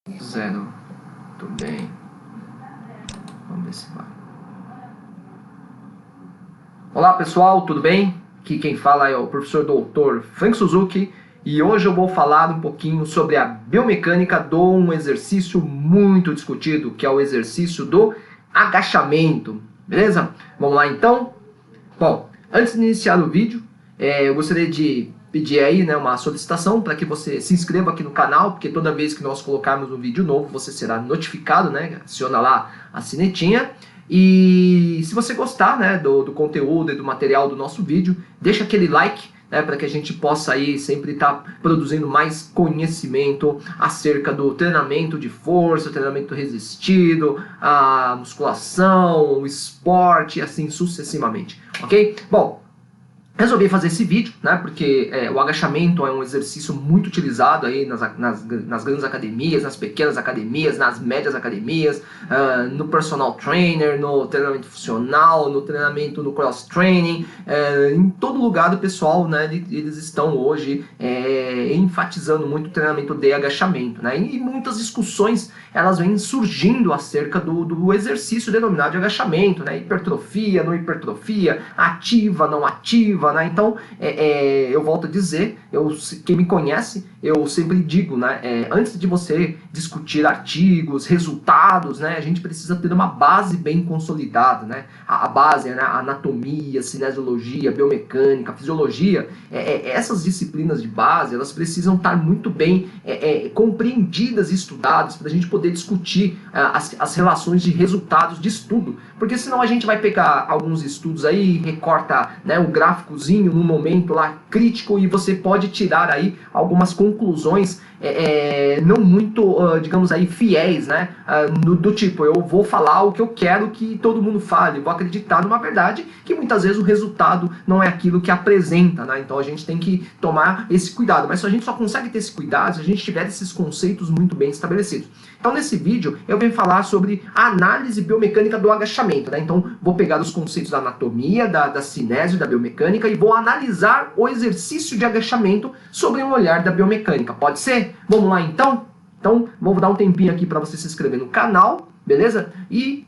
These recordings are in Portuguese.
0. Tudo bem. Vamos ver se vai. Olá pessoal, tudo bem? Aqui quem fala é o professor Dr. Frank Suzuki e hoje eu vou falar um pouquinho sobre a biomecânica de um exercício muito discutido, que é o exercício do agachamento, beleza? Vamos lá então? Bom, antes de iniciar o vídeo, eu gostaria de pedir aí, né, uma solicitação para que você se inscreva aqui no canal, porque toda vez que nós colocarmos um vídeo novo, você será notificado, né? Adiciona lá a sinetinha. E se você gostar, né, do conteúdo e do material do nosso vídeo, deixa aquele like, né, para que a gente possa aí sempre estar produzindo mais conhecimento acerca do treinamento de força, treinamento resistido, a musculação, o esporte e assim sucessivamente, ok? Bom, resolvi fazer esse vídeo, né, porque o agachamento é um exercício muito utilizado aí nas grandes academias, nas pequenas academias, nas médias academias, no personal trainer, no treinamento funcional, no treinamento no cross training, em todo lugar do pessoal, né, eles estão hoje enfatizando muito o treinamento de agachamento, né, e muitas discussões elas vêm surgindo acerca do exercício denominado de agachamento, né, hipertrofia, não hipertrofia, ativa, não ativa, né? Então, eu volto a dizer, quem me conhece, eu sempre digo, né, antes de você discutir artigos, resultados, né, a gente precisa ter uma base bem consolidada, né? A base, né, a anatomia, cinesiologia, biomecânica, fisiologia, essas disciplinas de base, elas precisam estar muito bem compreendidas e estudadas para a gente poder discutir as relações de resultados de estudo, porque senão a gente vai pegar alguns estudos aí, recorta, né, o gráficozinho num momento lá crítico e você pode tirar aí algumas conclusões não muito, digamos aí, fiéis, né, do tipo, eu vou falar o que eu quero que todo mundo fale, eu vou acreditar numa verdade que muitas vezes o resultado não é aquilo que apresenta, né, então a gente tem que tomar esse cuidado, mas a gente só consegue ter esse cuidado se a gente tiver esses conceitos muito bem estabelecidos. Então nesse vídeo eu venho falar sobre a análise biomecânica do agachamento, né, então vou pegar os conceitos da anatomia, da cinésio, da biomecânica e vou analisar o exercício de agachamento sobre um olhar da biomecânica, pode ser? Vamos lá então? Então, vou dar um tempinho aqui para você se inscrever no canal, beleza? E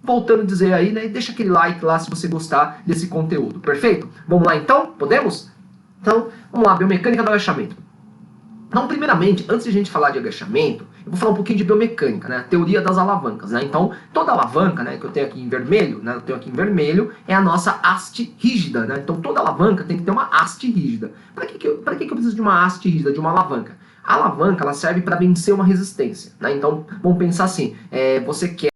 voltando a dizer aí, né, deixa aquele like lá se você gostar desse conteúdo, perfeito? Vamos lá então? Podemos? Então, vamos lá, biomecânica do agachamento. Então, primeiramente, antes de a gente falar de agachamento, eu vou falar um pouquinho de biomecânica, né? A teoria das alavancas, né? Então, toda alavanca, né, que eu tenho aqui em vermelho, né, é a nossa haste rígida, né? Então, toda alavanca tem que ter uma haste rígida. Para que eu preciso de uma haste rígida, de uma alavanca? A alavanca, ela serve para vencer uma resistência, né? Então, vamos pensar assim, você quer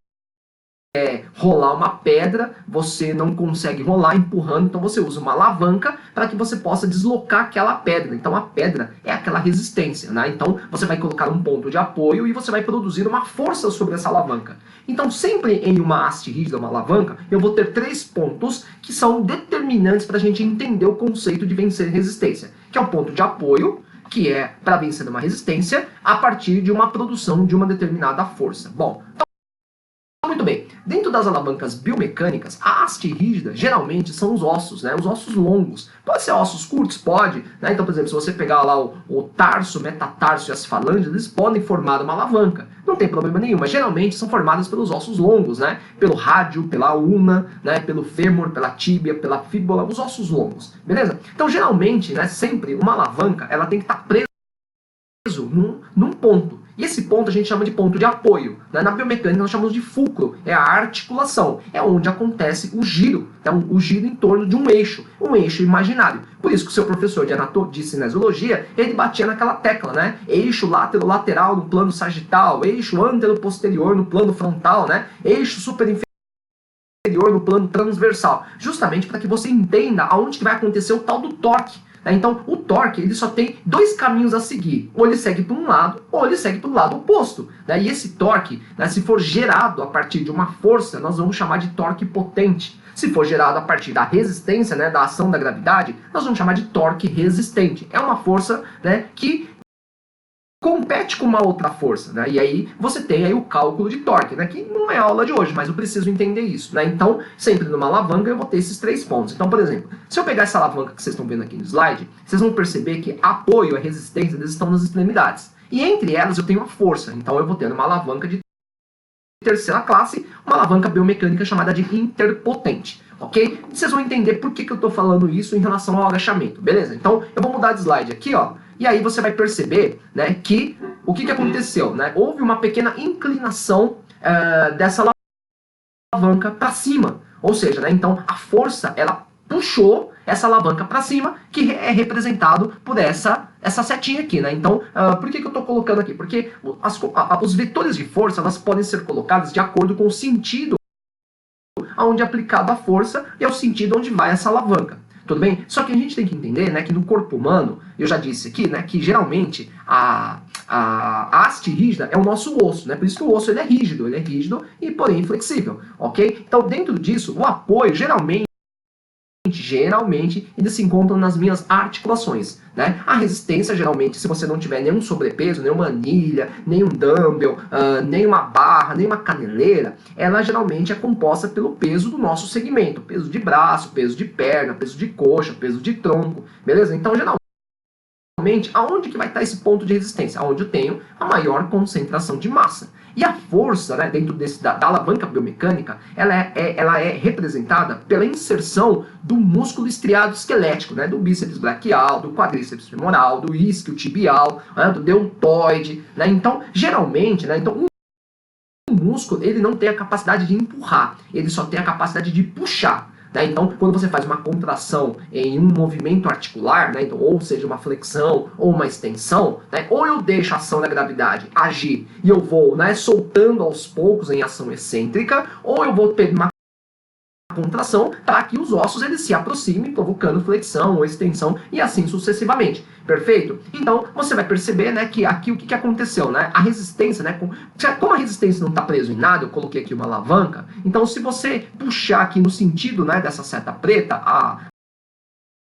rolar uma pedra, você não consegue rolar empurrando, então você usa uma alavanca para que você possa deslocar aquela pedra. Então a pedra é aquela resistência, né? Então você vai colocar um ponto de apoio e você vai produzir uma força sobre essa alavanca. Então sempre em uma haste rígida, uma alavanca, eu vou ter 3 pontos que são determinantes para a gente entender o conceito de vencer resistência, que é o ponto de apoio, que é para vencer uma resistência a partir de uma produção de uma determinada força. Bom, muito bem, dentro das alavancas biomecânicas, a haste rígida geralmente são os ossos, né? Os ossos longos. Pode ser ossos curtos? Pode. Né? Então, por exemplo, se você pegar lá o tarso, metatarso e as falanges, eles podem formar uma alavanca. Não tem problema nenhum, mas geralmente são formadas pelos ossos longos, né? Pelo rádio, pela ulna, né? Pelo fêmur, pela tíbia, pela fíbula, os ossos longos, beleza? Então, geralmente, né, sempre uma alavanca, ela tem que estar presa num ponto. E esse ponto a gente chama de ponto de apoio. Né? Na biomecânica nós chamamos de fulcro, é a articulação, é onde acontece o giro, o giro em torno de um eixo imaginário. Por isso que o seu professor de cinesiologia, ele batia naquela tecla, né? Eixo lateral no plano sagital, eixo antero-posterior no plano frontal, né? Eixo superinferior no plano transversal, justamente para que você entenda aonde que vai acontecer o tal do torque. Então, o torque, ele só tem 2 caminhos a seguir. Ou ele segue para um lado, ou ele segue para o lado oposto. E esse torque, se for gerado a partir de uma força, nós vamos chamar de torque potente. Se for gerado a partir da resistência, da ação da gravidade, nós vamos chamar de torque resistente. É uma força que compete com uma outra força, né? E aí você tem aí o cálculo de torque, né? Que não é aula de hoje, mas eu preciso entender isso, né? Então, sempre numa alavanca eu vou ter esses 3 pontos. Então, por exemplo, se eu pegar essa alavanca que vocês estão vendo aqui no slide, vocês vão perceber que apoio e resistência, eles estão nas extremidades. E entre elas eu tenho a força, então eu vou ter uma alavanca de terceira classe, uma alavanca biomecânica chamada de interpotente, ok? Vocês vão entender por que eu estou falando isso em relação ao agachamento, beleza? Então eu vou mudar de slide aqui, ó, e aí você vai perceber, né, que o que aconteceu, né? Houve uma pequena inclinação dessa alavanca para cima, ou seja, né, então a força ela puxou essa alavanca para cima, que é representado por essa setinha aqui, né? Então, por que eu estou colocando aqui? Porque os vetores de força elas podem ser colocados de acordo com o sentido onde é aplicada a força e é o sentido onde vai essa alavanca. Tudo bem? Só que a gente tem que entender, né, que no corpo humano, eu já disse aqui, né, que geralmente a haste rígida é o nosso osso, né? Por isso que o osso ele é rígido e porém flexível, ok? Então, dentro disso, o apoio geralmente eles se encontram nas minhas articulações, né? A resistência, geralmente, se você não tiver nenhum sobrepeso, nenhuma anilha, nenhum dumbbell, nenhuma barra, nenhuma caneleira, ela geralmente é composta pelo peso do nosso segmento, peso de braço, peso de perna, peso de coxa, peso de tronco, beleza? Então, geralmente, aonde que vai estar esse ponto de resistência? Onde eu tenho a maior concentração de massa. E a força, né, dentro da alavanca biomecânica, ela é representada pela inserção do músculo estriado esquelético, né, do bíceps braquial, do quadríceps femoral, do isquio tibial, né, do deltoide. Né? Então, geralmente, né, o músculo ele não tem a capacidade de empurrar, ele só tem a capacidade de puxar. Né? Então, quando você faz uma contração em um movimento articular, né? Então, ou seja, uma flexão ou uma extensão, né? Ou eu deixo a ação da gravidade agir e eu vou, né, soltando aos poucos em ação excêntrica, ou eu vou ter uma contração para que os ossos eles se aproximem, provocando flexão ou extensão e assim sucessivamente. Perfeito? Então, você vai perceber, né, que aqui o que aconteceu, né? A resistência, né? Como a resistência não está presa em nada, eu coloquei aqui uma alavanca. Então, se você puxar aqui no sentido, né, dessa seta preta, a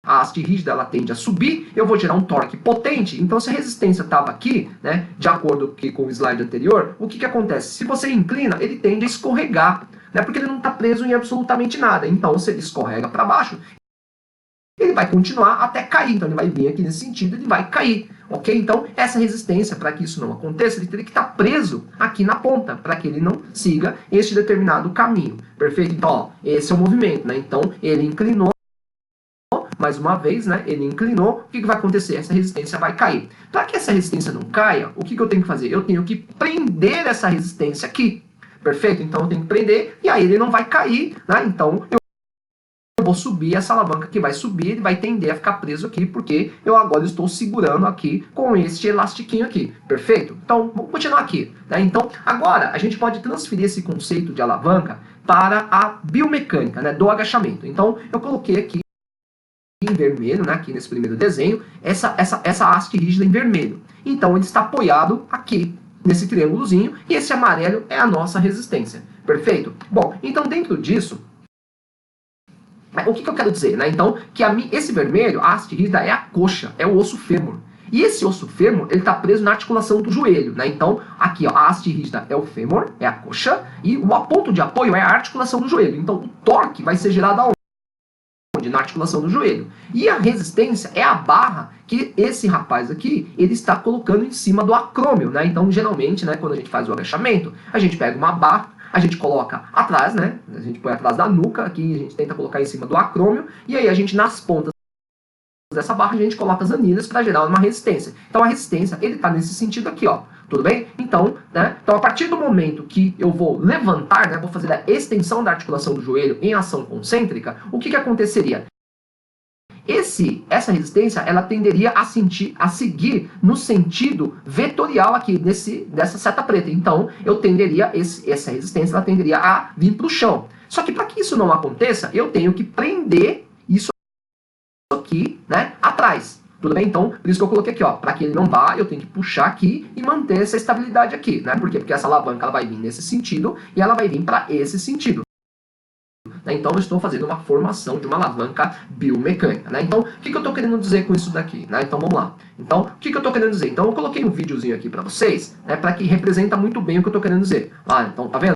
haste rígida ela tende a subir, eu vou gerar um torque potente. Então, se a resistência estava aqui, né, de acordo com o slide anterior, o que acontece? Se você inclina, ele tende a escorregar, né, porque ele não está preso em absolutamente nada. Então, se ele escorrega para baixo, ele vai continuar até cair. Então, ele vai vir aqui nesse sentido, ele vai cair. Ok? Então, essa resistência, para que isso não aconteça, ele teria que estar preso aqui na ponta, para que ele não siga este determinado caminho. Perfeito? Então, ó, esse é o movimento, né? Então, ele inclinou. Mais uma vez, né, ele inclinou, o que vai acontecer? Essa resistência vai cair. Para que essa resistência não caia, o que eu tenho que fazer? Eu tenho que prender essa resistência aqui. Perfeito? Então eu tenho que prender e aí ele não vai cair, né? Então eu vou subir essa alavanca que vai subir, ele vai tender a ficar preso aqui, porque eu agora estou segurando aqui com este elastiquinho aqui. Perfeito? Então vamos continuar aqui. Né? Então agora a gente pode transferir esse conceito de alavanca para a biomecânica, né, do agachamento. Então eu coloquei aqui em vermelho, né, aqui nesse primeiro desenho, essa haste rígida em vermelho. Então ele está apoiado aqui nesse triângulozinho e esse amarelo é a nossa resistência. Perfeito? Bom, então dentro disso, o que eu quero dizer? Né? Então, que esse vermelho, a haste rígida, é a coxa, é o osso fêmur. E esse osso fêmur, ele está preso na articulação do joelho. Né? Então, aqui, ó, a haste rígida é o fêmur, é a coxa, e o ponto de apoio é a articulação do joelho. Então, o torque vai ser gerado aonde? Na articulação do joelho. E a resistência é a barra que esse rapaz aqui, ele está colocando em cima do acrômio, né? Então, geralmente, né, quando a gente faz o agachamento, a gente pega uma barra, a gente coloca atrás, né? A gente põe atrás da nuca, aqui a gente tenta colocar em cima do acrômio, e aí a gente, nas pontas dessa barra, a gente coloca as anilhas para gerar uma resistência. Então, a resistência, ele está nesse sentido aqui, ó. Tudo bem? Então, né, então, a partir do momento que eu vou levantar, né, vou fazer a extensão da articulação do joelho em ação concêntrica, o que aconteceria? Essa resistência, ela tenderia a seguir no sentido vetorial aqui, dessa seta preta. Então, essa resistência, ela tenderia a vir para o chão. Só que para que isso não aconteça, eu tenho que prender isso aqui, né, atrás. Tudo bem? Então, por isso que eu coloquei aqui, ó, para que ele não vá, eu tenho que puxar aqui e manter essa estabilidade aqui, né? Por quê? Porque essa alavanca ela vai vir nesse sentido e ela vai vir para esse sentido. Então, eu estou fazendo uma formação de uma alavanca biomecânica. Né? Então, o que eu estou querendo dizer com isso daqui? Né? Então, vamos lá. Então, o que eu estou querendo dizer? Então, eu coloquei um videozinho aqui para vocês, né, para que representa muito bem o que eu estou querendo dizer. Então, tá vendo?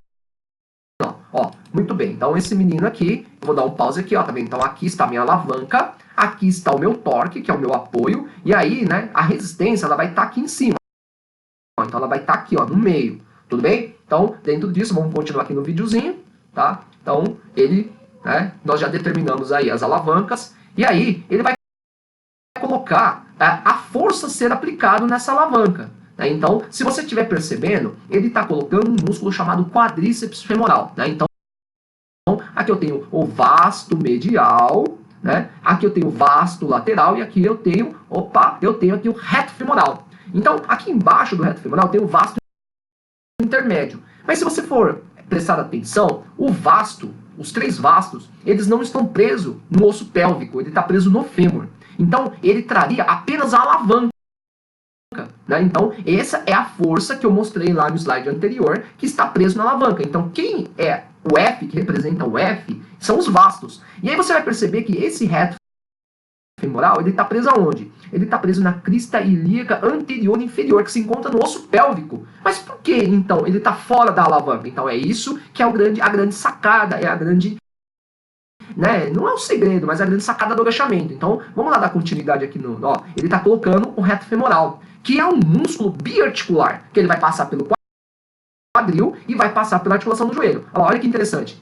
Ó, muito bem. Então, esse menino aqui, vou dar um pause aqui, ó, tá vendo? Então, aqui está a minha alavanca, aqui está o meu torque, que é o meu apoio, e aí, né, a resistência, ela vai estar aqui em cima. Então ela vai estar aqui, ó, no meio. Tudo bem? Então, dentro disso, vamos continuar aqui no videozinho, tá? Então, ele, né, nós já determinamos aí as alavancas, e aí ele vai colocar a força a ser aplicado nessa alavanca. Né? Então, se você estiver percebendo, ele está colocando um músculo chamado quadríceps femoral. Né? Então, aqui eu tenho o vasto medial, né? Aqui eu tenho o vasto lateral e aqui eu tenho, eu tenho aqui o reto femoral. Então, aqui embaixo do reto femoral tem o vasto intermédio. Mas se você for prestar atenção, o vasto, os três vastos, eles não estão presos no osso pélvico, ele está preso no fêmur. Então, ele traria apenas a alavanca. Né? Então, essa é a força que eu mostrei lá no slide anterior, que está preso na alavanca. Então, quem é o F, que representa o F, são os vastos. E aí você vai perceber que esse reto femoral, ele está preso aonde? Ele está preso na crista ilíaca anterior e inferior, que se encontra no osso pélvico. Mas por que, então, ele está fora da alavanca? Então, é isso que é a grande sacada, é a grande... Né? Não é o segredo, mas é a grande sacada do agachamento. Então, vamos lá dar continuidade aqui no... Ó, ele está colocando o reto femoral, que é um músculo biarticular, que ele vai passar pelo quadril e vai passar pela articulação do joelho. Olha que interessante.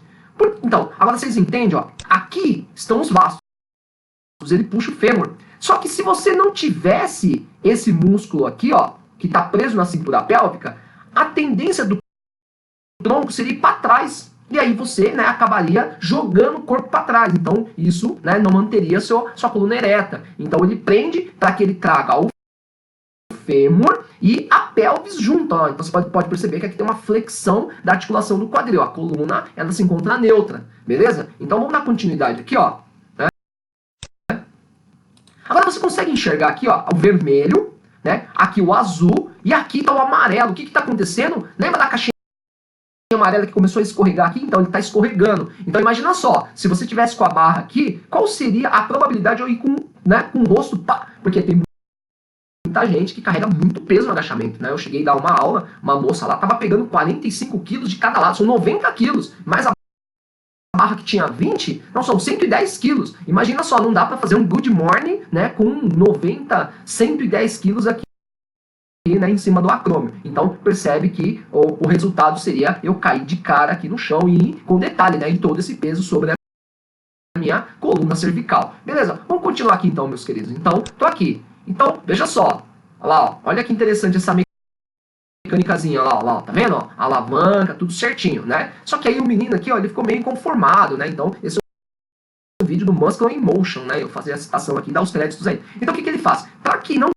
Então, agora vocês entendem, ó, aqui estão os vastos, ele puxa o fêmur. Só que se você não tivesse esse músculo aqui, ó, que está preso na cintura pélvica, a tendência do tronco seria ir para trás. E aí você, né, acabaria jogando o corpo para trás. Então, isso, né, não manteria sua coluna ereta. Então, ele prende para que ele traga o fêmur e a pelvis junto. Ó. Então, você pode perceber que aqui tem uma flexão da articulação do quadril. A coluna, ela se encontra neutra. Beleza? Então, vamos dar continuidade aqui, ó. Agora você consegue enxergar aqui, ó, o vermelho, né? Aqui o azul e aqui tá o amarelo. O que está acontecendo? Lembra da caixinha amarela que começou a escorregar aqui? Então ele está escorregando. Então imagina só, se você tivesse com a barra aqui, qual seria a probabilidade de eu ir com, né, com o rosto, pá? Porque tem muita gente que carrega muito peso no agachamento, né? Eu cheguei a dar uma aula, uma moça lá tava pegando 45 quilos de cada lado, são 90 quilos, mas a barra que tinha 20, não, são 110 quilos. Imagina só, não dá para fazer um good morning, né, com 90, 110 quilos aqui, né, em cima do acrômio. Então, percebe que o resultado seria eu cair de cara aqui no chão e com detalhe, né, de todo esse peso sobre a minha coluna cervical. Beleza? Vamos continuar aqui então, meus queridos. Então, tô aqui. Então, veja só. Olha lá, ó. Olha que interessante essa mecânicazinha, ó, tá vendo? Ó, alavanca, tudo certinho, né? Só que aí o menino aqui, ó, ele ficou meio inconformado, né? Então, esse é o vídeo do Muscle in Motion, né? Eu fazer a citação aqui, dar os créditos aí. Então, o que ele faz? Para que não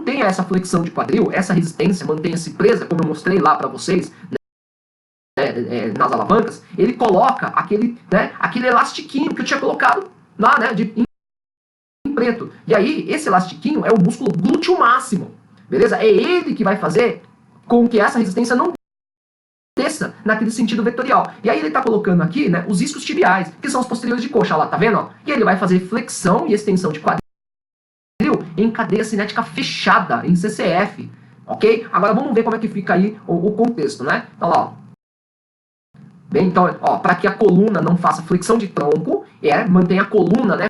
tenha essa flexão de quadril, essa resistência, mantenha-se presa, como eu mostrei lá para vocês, né, nas alavancas, ele coloca aquele elastiquinho que eu tinha colocado lá, né, em preto. E aí, esse elastiquinho é o músculo glúteo máximo. Beleza? É ele que vai fazer com que essa resistência não desça naquele sentido vetorial. E aí ele está colocando aqui, né, os isquios tibiais, que são os posteriores de coxa, lá, tá vendo? Ó? E ele vai fazer flexão e extensão de quadril em cadeia cinética fechada, em CCF. Ok? Agora vamos ver como é que fica aí o contexto, né? Então lá, ó. Bem, então, ó, para que a coluna não faça flexão de tronco, mantenha a coluna, né,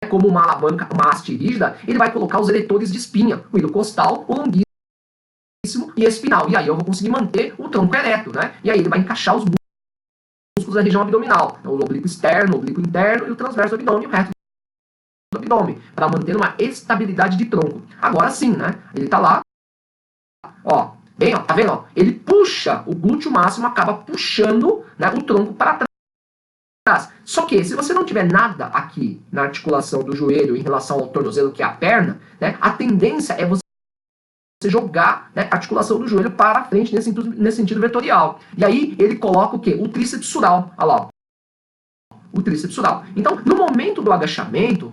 como uma alavanca, uma haste rígida, ele vai colocar os eletores de espinha, o hilo costal, o longuíssimo e espinal. E aí eu vou conseguir manter o tronco ereto, né? E aí ele vai encaixar os músculos da região abdominal, então, o oblíquo externo, o oblíquo interno e o transverso do abdômen e o reto do abdômen, para manter uma estabilidade de tronco. Agora sim, né? Ele tá lá, ó, bem, ó, tá vendo? Ó? Ele puxa, o glúteo máximo acaba puxando, né, o tronco para trás. Só que se você não tiver nada aqui na articulação do joelho em relação ao tornozelo, que é a perna, né, a tendência é você jogar, né, a articulação do joelho para frente nesse sentido vetorial. E aí ele coloca o quê? O tríceps sural. Olha lá, ó. O tríceps sural. Então, no momento do agachamento,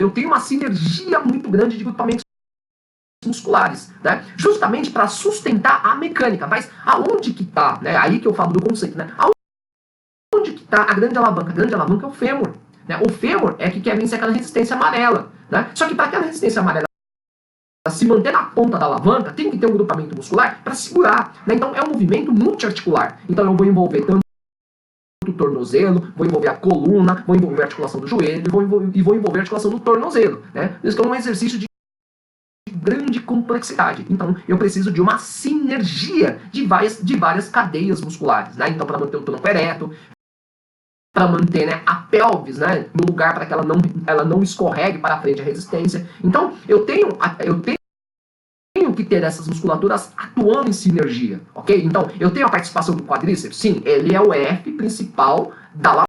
eu tenho uma sinergia muito grande de equipamentos musculares, né? Justamente para sustentar a mecânica. Mas aonde que está, né? Aí que eu falo do conceito, né? Onde que está a grande alavanca? A grande alavanca é o fêmur. Né? O fêmur é que quer vencer aquela resistência amarela. Né? Só que para aquela resistência amarela se manter na ponta da alavanca, tem que ter um grupamento muscular para segurar. Né? Então é um movimento multiarticular. Então eu vou envolver tanto o tornozelo, vou envolver a coluna, vou envolver a articulação do joelho e vou envolver a articulação do tornozelo. Né? Isso é um exercício de grande complexidade. Então, eu preciso de uma sinergia de várias cadeias musculares, né? Então, para manter o tronco ereto, para manter, né, a pelvis, né, no lugar para que ela não escorregue para frente a resistência. Então, eu tenho que ter essas musculaturas atuando em sinergia, ok? Então, eu tenho a participação do quadríceps, sim, ele é o F principal da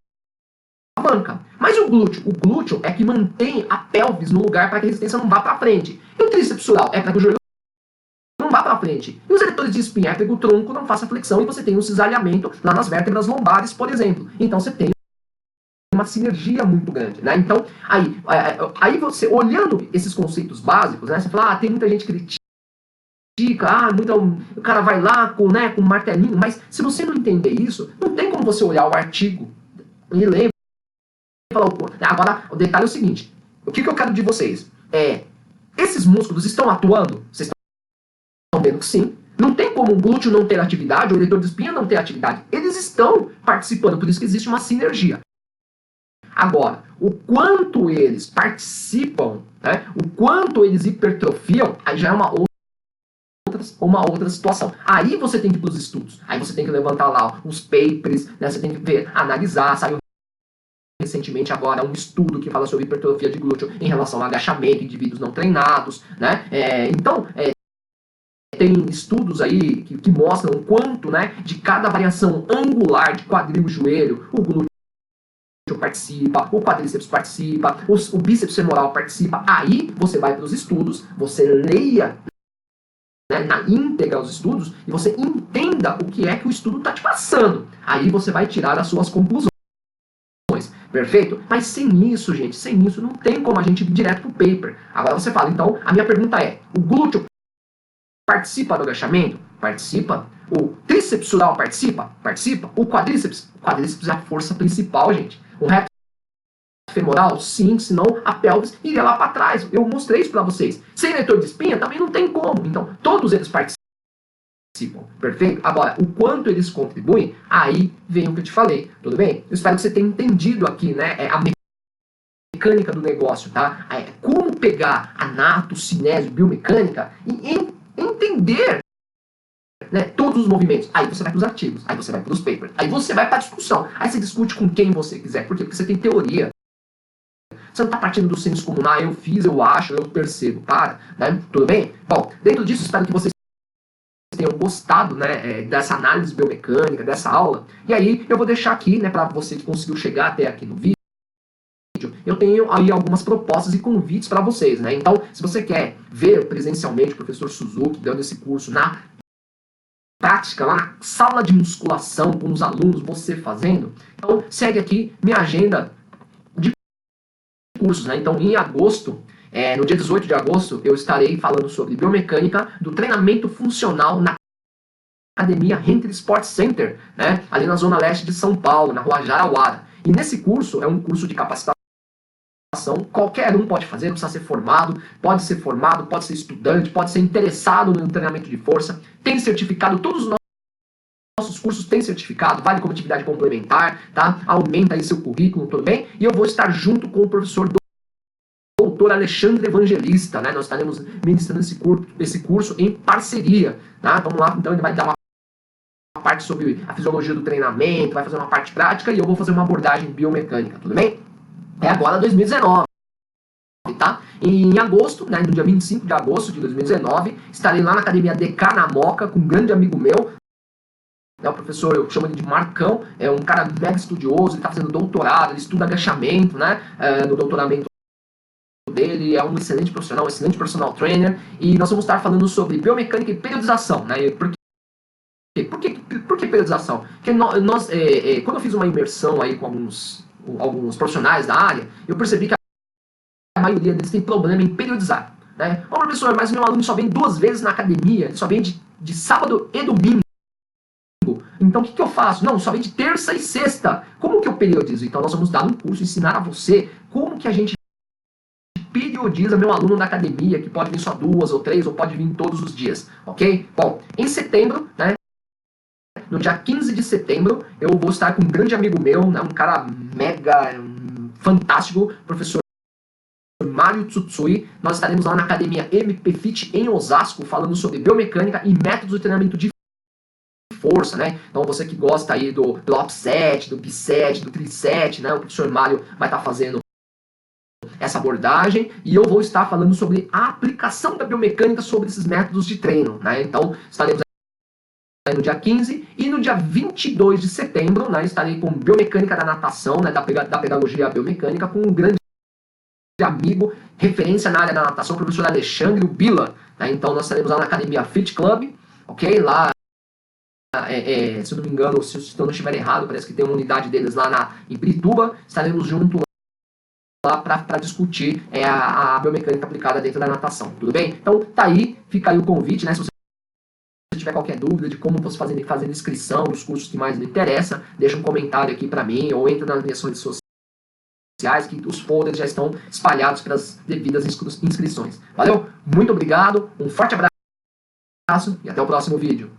alavanca. Mas o glúteo é que mantém a pelvis no lugar para que a resistência não vá para frente. E o tríceps sural é para que o joelho não vá para frente. E os eretores de espinha é para que o tronco não faça flexão e você tenha um cisalhamento lá nas lombares, por exemplo. Então, você tem uma sinergia muito grande, né? Então, aí você, olhando esses conceitos básicos, né, você fala, tem muita gente que critica, o cara vai lá com um martelinho, mas se você não entender isso, não tem como você olhar o artigo e ler e falar, agora, o detalhe é o seguinte, o que eu quero de vocês? Esses músculos estão atuando? Vocês estão vendo que sim. Não tem como o glúteo não ter atividade, ou o eretor de espinha não ter atividade. Eles estão participando, por isso que existe uma sinergia. Agora, o quanto eles participam, né, o quanto eles hipertrofiam, aí já é uma outra situação. Aí você tem que ir para os estudos. Aí você tem que levantar lá os papers, né, você tem que ver, analisar. Saiu recentemente agora um estudo que fala sobre hipertrofia de glúteo em relação ao agachamento em indivíduos não treinados, né? Então, tem estudos aí que mostram o quanto, né, de cada variação angular de quadril e joelho, o glúteo participa, o quadríceps participa, o bíceps femoral participa. Aí você vai para os estudos, você leia, né, na íntegra os estudos e você entenda o que é que o estudo está te passando. Aí você vai tirar as suas conclusões. Perfeito? Mas sem isso, gente, sem isso não tem como a gente ir direto pro paper. Agora você fala, então, a minha pergunta é, o glúteo participa do agachamento? Participa. O tríceps sural participa? Participa. O quadríceps é a força principal, gente. O reto femoral, sim, senão a pelvis iria lá para trás. Eu mostrei isso para vocês. Sem eretor de espinha também não tem como. Então, todos eles participam. Perfeito? Agora, o quanto eles contribuem, aí vem o que eu te falei, tudo bem? Eu espero que você tenha entendido aqui, né, a mecânica do negócio, tá? Como pegar anato, cinésio, biomecânica e entender, né, todos os movimentos. Aí você vai para os artigos, aí você vai para os papers, aí você vai para a discussão, aí você discute com quem você quiser. Por quê? Porque você tem teoria. Você não está partindo do senso comum, eu fiz, eu acho, eu percebo, né? Tudo bem? Bom, dentro disso, espero que vocês tenham gostado, né, dessa análise biomecânica, dessa aula. E aí eu vou deixar aqui, né, para você que conseguiu chegar até aqui no vídeo, eu tenho aí algumas propostas e convites para vocês, né? Então, se você quer ver presencialmente o professor Suzuki dando esse curso na prática, lá na sala de musculação, com os alunos, você fazendo, então segue aqui minha agenda de cursos, né? Então, em agosto, no dia 18 de agosto, eu estarei falando sobre biomecânica do treinamento funcional na Academia Henry Sports Center, né? Ali na zona leste de São Paulo, na rua Jarauara. E nesse curso, é um curso de capacitação, qualquer um pode fazer, não precisa ser formado, pode ser estudante, pode ser interessado no treinamento de força, tem certificado, todos os nossos cursos têm certificado, vale como atividade complementar, tá? Aumenta aí seu currículo, tudo bem? E eu vou estar junto com o professor doutor Alexandre Evangelista, né? Nós estaremos ministrando esse curso em parceria, tá? Vamos lá, então ele vai dar uma parte sobre a fisiologia do treinamento, vai fazer uma parte prática e eu vou fazer uma abordagem biomecânica, tudo bem? É agora 2019, tá? Em agosto, né, no dia 25 de agosto de 2019, estarei lá na Academia DK na Moca com um grande amigo meu, né, o professor, eu chamo ele de Marcão, é um cara mega estudioso, ele está fazendo doutorado, ele estuda agachamento, né, no doutoramento dele, é um excelente profissional, um excelente personal trainer, e nós vamos estar falando sobre biomecânica e periodização, né, por que periodização? Porque quando eu fiz uma imersão aí com alguns profissionais da área, eu percebi que a maioria deles tem problema em periodizar, né? Ô professor, mas meu aluno só vem 2 vezes na academia, ele só vem de sábado e domingo. Então o que eu faço? Não, só vem de terça e sexta. Como que eu periodizo? Então nós vamos dar um curso, ensinar a você como que a gente periodiza meu aluno da academia, que pode vir só 2 ou 3, ou pode vir todos os dias, ok? Bom, em setembro, né? No dia 15 de setembro, eu vou estar com um grande amigo meu, né, um cara mega fantástico, professor Mário Tsutsui. Nós estaremos lá na Academia MP Fit em Osasco, falando sobre biomecânica e métodos de treinamento de força, né? Então você que gosta aí do upset, do biset, do triset, né? O professor Mário vai estar fazendo essa abordagem e eu vou estar falando sobre a aplicação da biomecânica sobre esses métodos de treino, né? Então estaremos aí no dia 15 e no dia 22 de setembro, né? Estarei com biomecânica da natação, né? Da pedagogia biomecânica, com um grande amigo, referência na área da natação, o professor Alexandre Bila, né? Então nós estaremos lá na Academia Fit Club, ok? Lá, se eu não me engano, se eu não estiver errado, parece que tem uma unidade deles lá em Pirituba, estaremos juntos lá para discutir a biomecânica aplicada dentro da natação, tudo bem? Então tá aí, fica aí o convite, né? Se você tiver qualquer dúvida de como você fazer inscrição nos cursos que mais lhe interessa, deixa um comentário aqui para mim ou entra nas minhas redes sociais, que os folders já estão espalhados para as devidas inscrições. Valeu? Muito obrigado, um forte abraço e até o próximo vídeo.